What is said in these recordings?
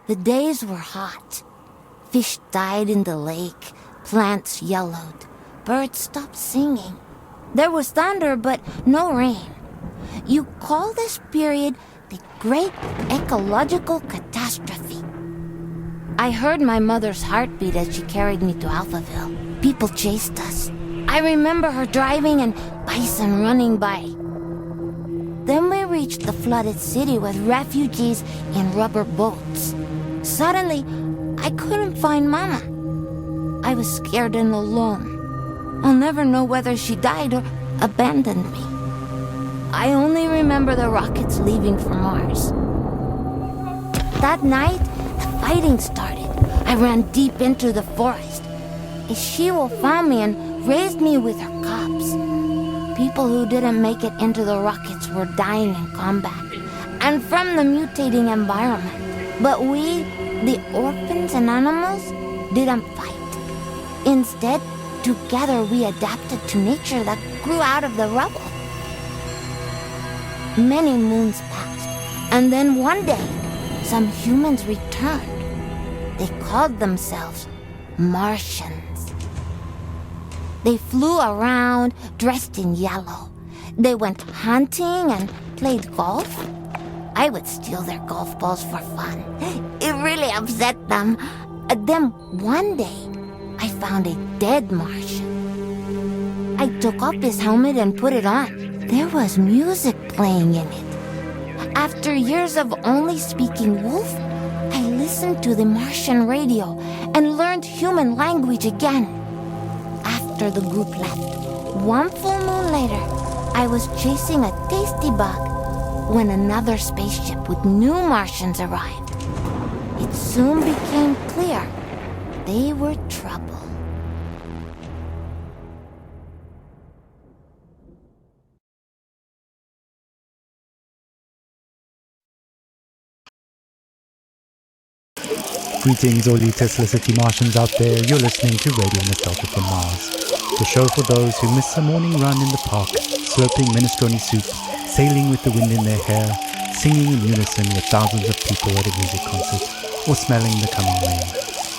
The days were hot. Fish died in the lake, plants yellowed, birds stopped singing. There was thunder, but no rain. You call this period the Great Ecological Catastrophe. I heard my mother's heartbeat as she carried me to Alphaville. People chased us. I remember her driving and bison running by. Then we reached the flooded city with refugees in rubber boats. Suddenly, I couldn't find Mama. I was scared and alone. I'll never know whether she died or abandoned me. I only remember the rockets leaving for Mars. That night, the fighting started. I ran deep into the forest. A she-wolf found me and raised me with her cubs. People who didn't make it into the rockets were dying in combat and from the mutating environment. But we, the orphans and animals, didn't fight. Instead, together we adapted to nature that grew out of the rubble. Many moons passed, and then one day, some humans returned. They called themselves Martians. They flew around dressed in yellow. They went hunting and played golf. I would steal their golf balls for fun. It really upset them. Then one day, I found a dead Martian. I took off his helmet and put it on. There was music playing in it. After years of only speaking wolf, I listened to the Martian radio and learned human language again. After the group left, one full moon later, I was chasing a tasty bug when another spaceship with new Martians arrived. It soon became clear they were trouble. Greetings all you Tesla City Martians out there. You're listening to Radio Nostalgia from Mars, the show for those who miss a morning run in the park, slurping minestrone soup, sailing with the wind in their hair, singing in unison with thousands of people at a music concert, or smelling the coming rain.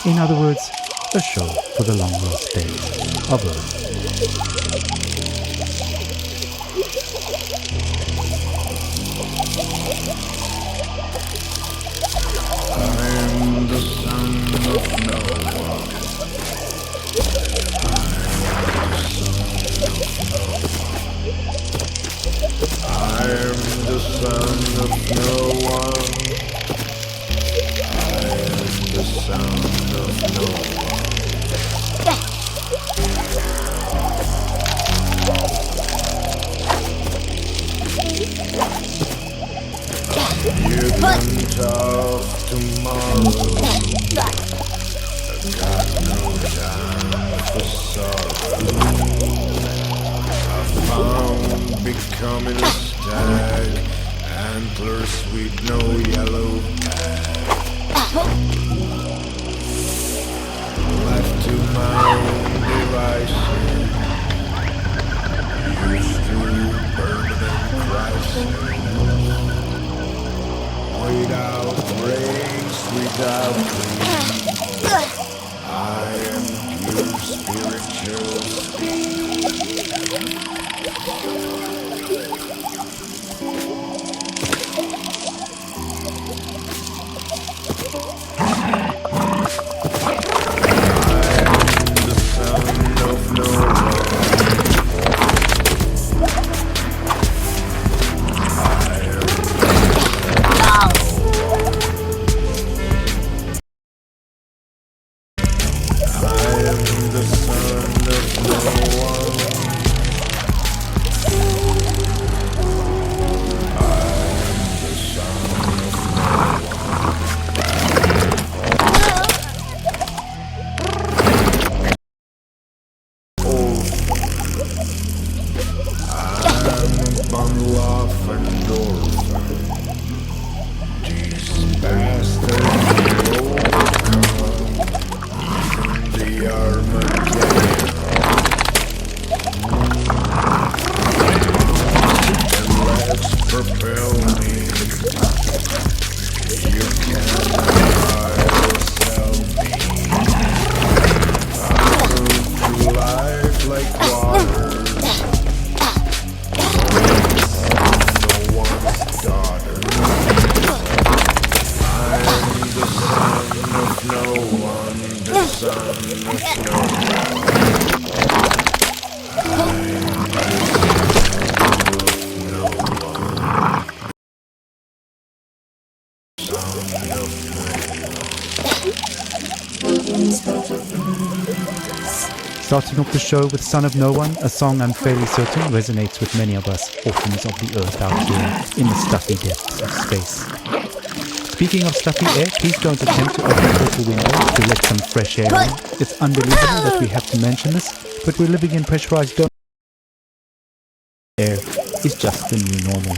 In other words, a show for the long lost days of Earth. I'm the son of Noah. I'm the son of Noah. I'm the son of Noah. You can talk tomorrow. I got no time for sorrow. I found becoming a stag, antlers with no yellow pad. Left to my own devices, used to permanent crisis. Without grace, without creed, I am pure spiritual speed. I am the son of Noah. Armageddon. life like water. No one's daughter. I'm the son of no one, the son of no man. Starting off the show with Son of No One, a song I'm fairly certain resonates with many of us orphans of the earth out here in the stuffy depths of space. Speaking of stuffy air, please don't attempt to open the windows to let some fresh air in. It's unbelievable that we have to mention this, but we're living in pressurized dome. Air is just the new normal.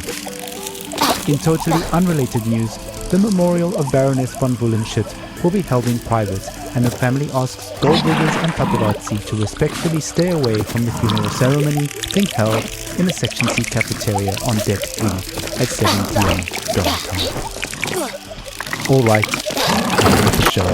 In totally unrelated news, the memorial of Baroness von Wullenschütt will be held in private, and the family asks gold diggers and paparazzi to respectfully stay away from the funeral ceremony being held in the Section C cafeteria on Deck 3 at 7 p.m. downtown. Alright, on with the show.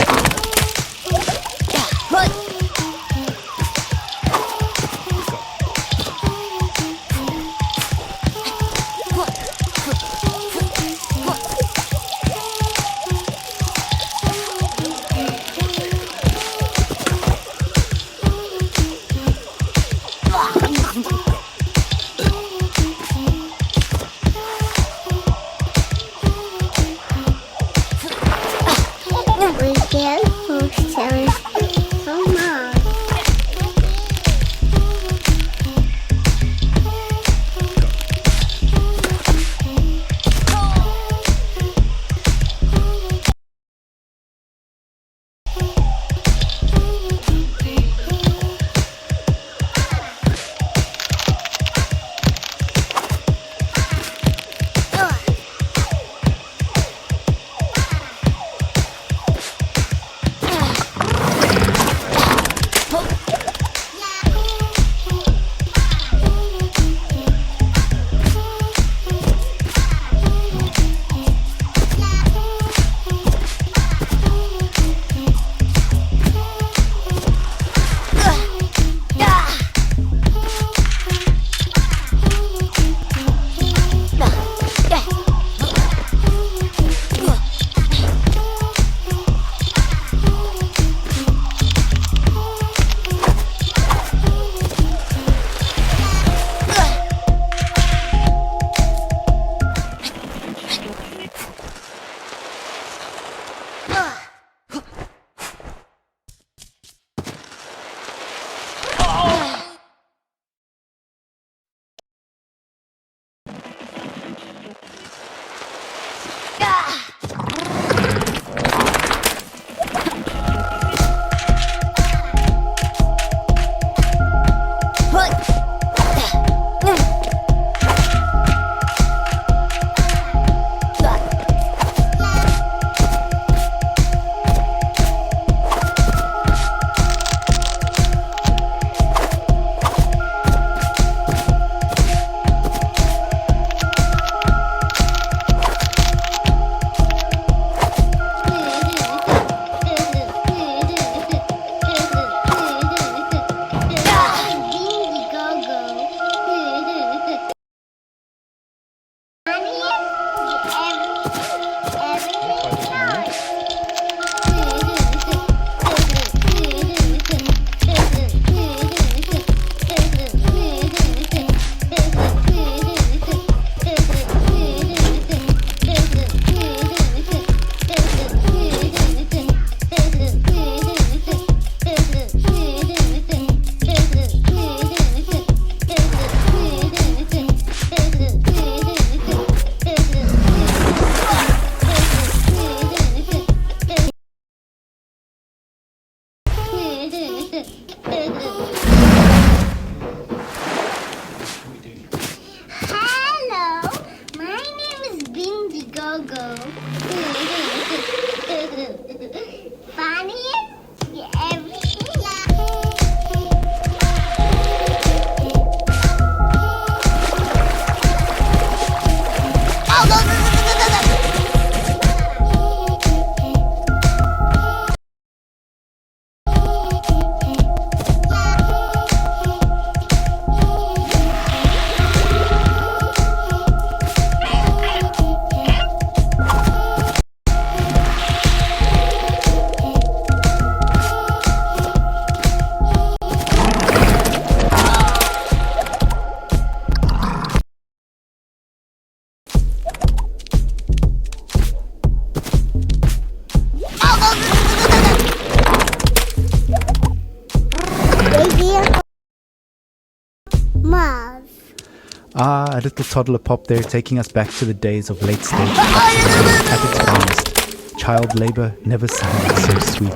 Ah, a little toddler pop there, taking us back to the days of late stage upscaling at its finest. Child labor never sounded so sweet.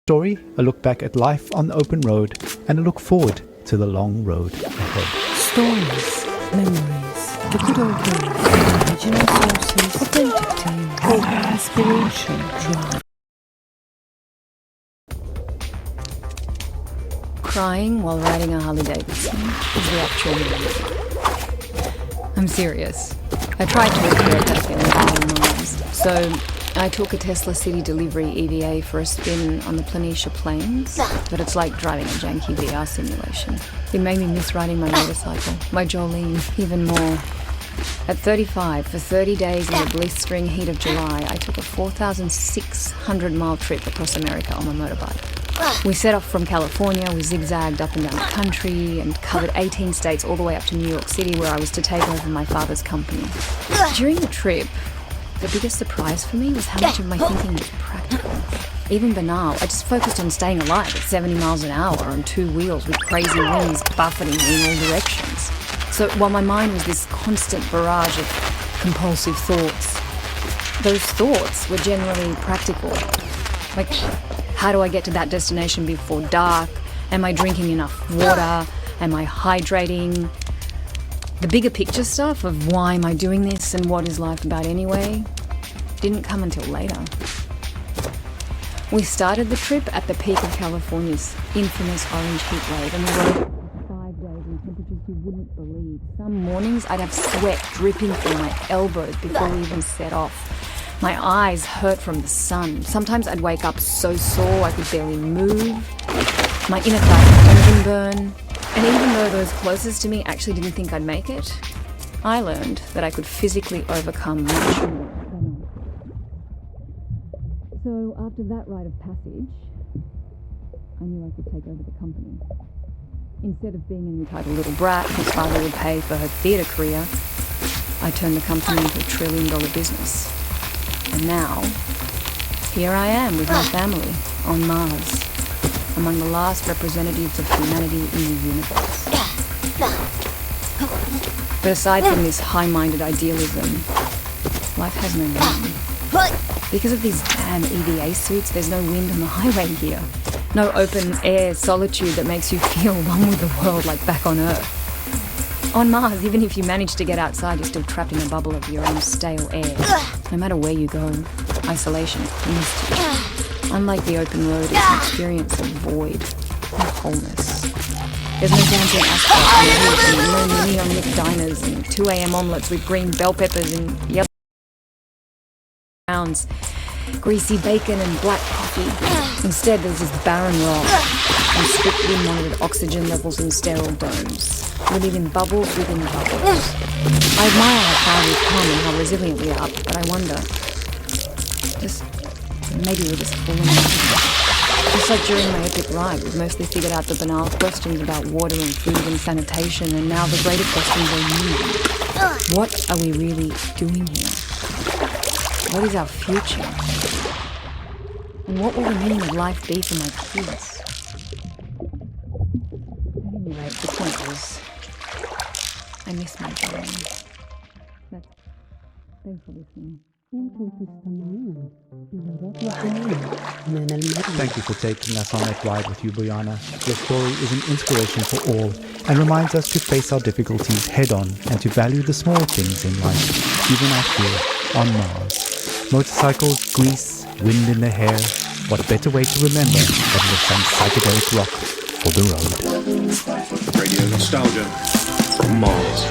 Story, a look back at life on the open road, and a look forward to the long road ahead. Stories, memories, the good old days, original sources, authentic tales, inspiration, drive. Crying while riding a Harley Davidson is the actual reality. I'm serious. I tried to recreate that feeling on Mars. So I took a Tesla City Delivery EVA for a spin on the Planitia Plains, but it's like driving a janky VR simulation. It made me miss riding my motorcycle, my Jolene, even more. At 35, for 30 days in the blistering heat of July, I took a 4,600-mile trip across America on my motorbike. We set off from California, we zigzagged up and down the country and covered 18 states all the way up to New York City, where I was to take over my father's company. During the trip, the biggest surprise for me was how much of my thinking was practical. Even banal, I just focused on staying alive at 70 miles an hour on two wheels with crazy winds buffeting me in all directions. So while my mind was this constant barrage of compulsive thoughts, those thoughts were generally practical. Like, how do I get to that destination before dark? Am I drinking enough water? Am I hydrating? The bigger picture stuff of why am I doing this and what is life about anyway didn't come until later. We started the trip at the peak of California's infamous orange heat wave, and we rode 5 days in temperatures you wouldn't believe. Some mornings I'd have sweat dripping from my elbows before we even set off. My eyes hurt from the sun. Sometimes I'd wake up so sore I could barely move. My inner thigh engine burn. And even though those closest to me actually didn't think I'd make it, I learned that I could physically overcome much more than I could. So after that rite of passage, I knew I could take over the company. Instead of being an entitled little brat whose father would pay for her theatre career, I turned the company into a $1 trillion business. And now, here I am with my family on Mars, among the last representatives of humanity in the universe. But aside from this high-minded idealism, life has no meaning. Because of these damn EVA suits, there's no wind on the highway here. No open-air solitude that makes you feel one with the world like back on Earth. On Mars, even if you manage to get outside, you're still trapped in a bubble of your own stale air. No matter where you go, isolation clings to you. Unlike the open road, it's an experience of void and wholeness. There's no dancing asphalt and no neon-lit diners and 2 a.m. omelettes with green bell peppers and yellow browns, greasy bacon and black coffee. Instead, there's this barren rock and strictly monitored oxygen levels in sterile domes. We live in bubbles within bubbles. I admire how far we've come and how resilient we are, but I wonder, maybe we're just falling into. Just like during my epic ride, we've mostly figured out the banal questions about water and food and sanitation, and now the greater questions are new. What are we really doing here? What is our future? And what will the meaning of life be for my kids? Anyway, the point is, I miss my family. Thanks for listening. Thank you for taking us on that ride with you, Brianna. Your story is an inspiration for all and reminds us to face our difficulties head on and to value the small things in life, even out here on Mars. Motorcycles, grease, wind in the hair. What better way to remember than with some psychedelic rock for the road? Radio nostalgia from Mars.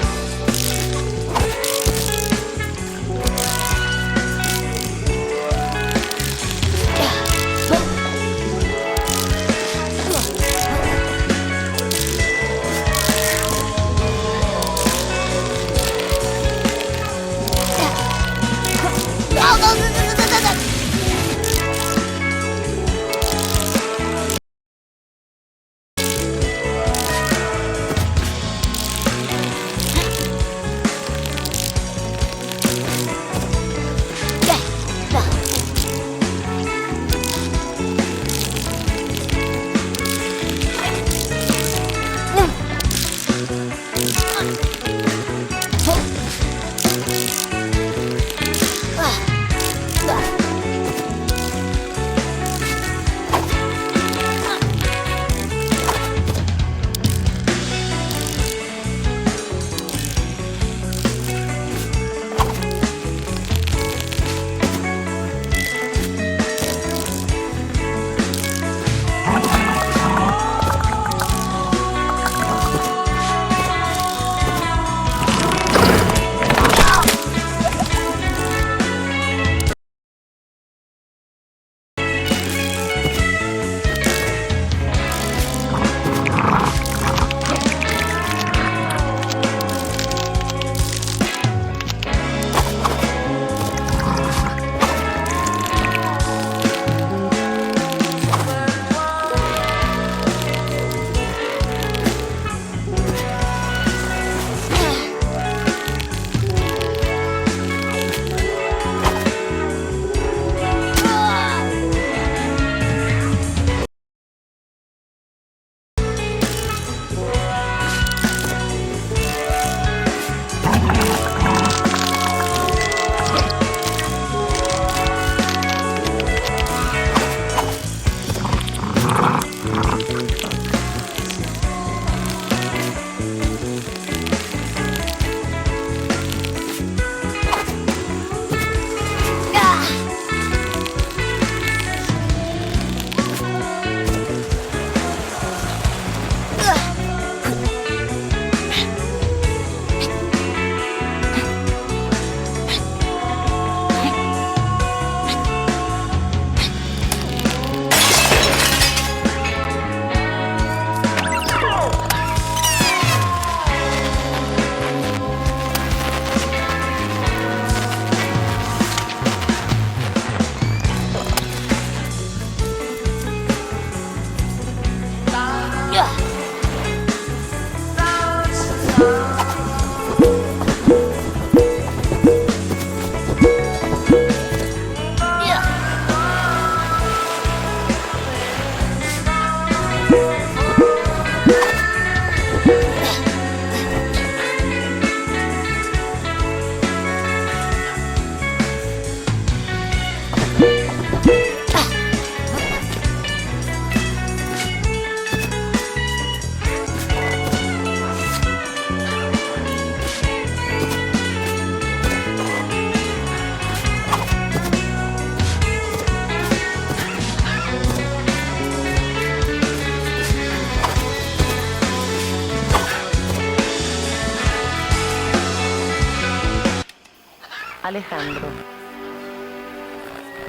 Alejandro.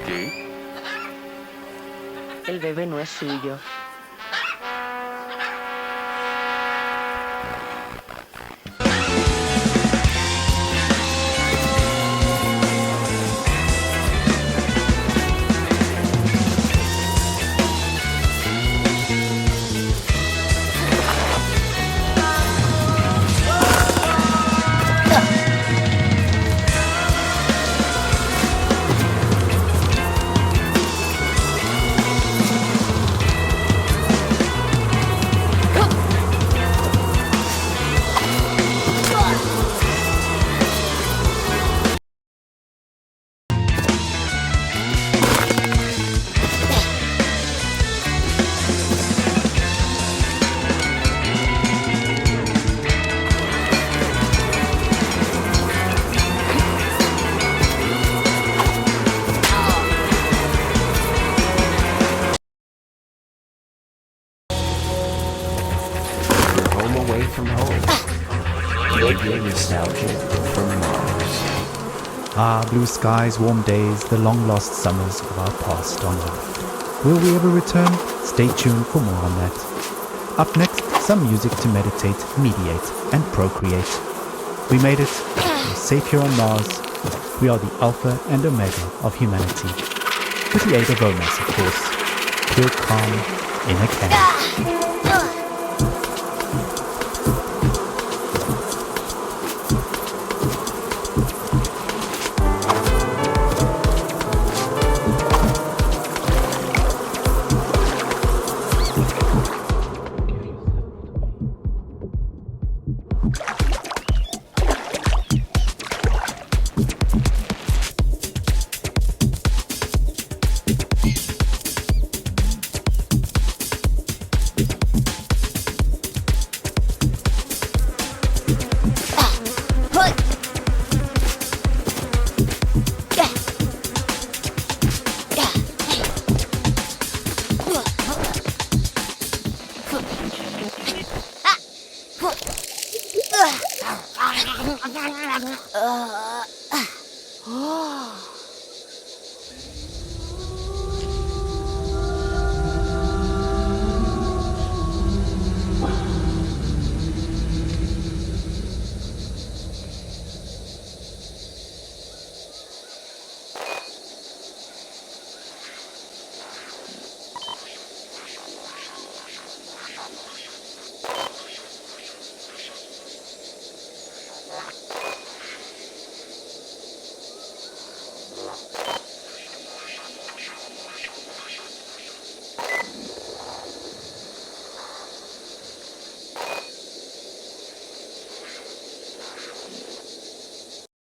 ¿Qué? El bebé no es suyo. Away from home. Radio nostalgia from Mars. Ah, blue skies, warm days, the long-lost summers of our past on Earth. Will we ever return? Stay tuned for more on that. Up next, some music to meditate, mediate, and procreate. We made it. We're safe here on Mars. We are the alpha and omega of humanity. With the aid of romance, of course. Pure calm in a can.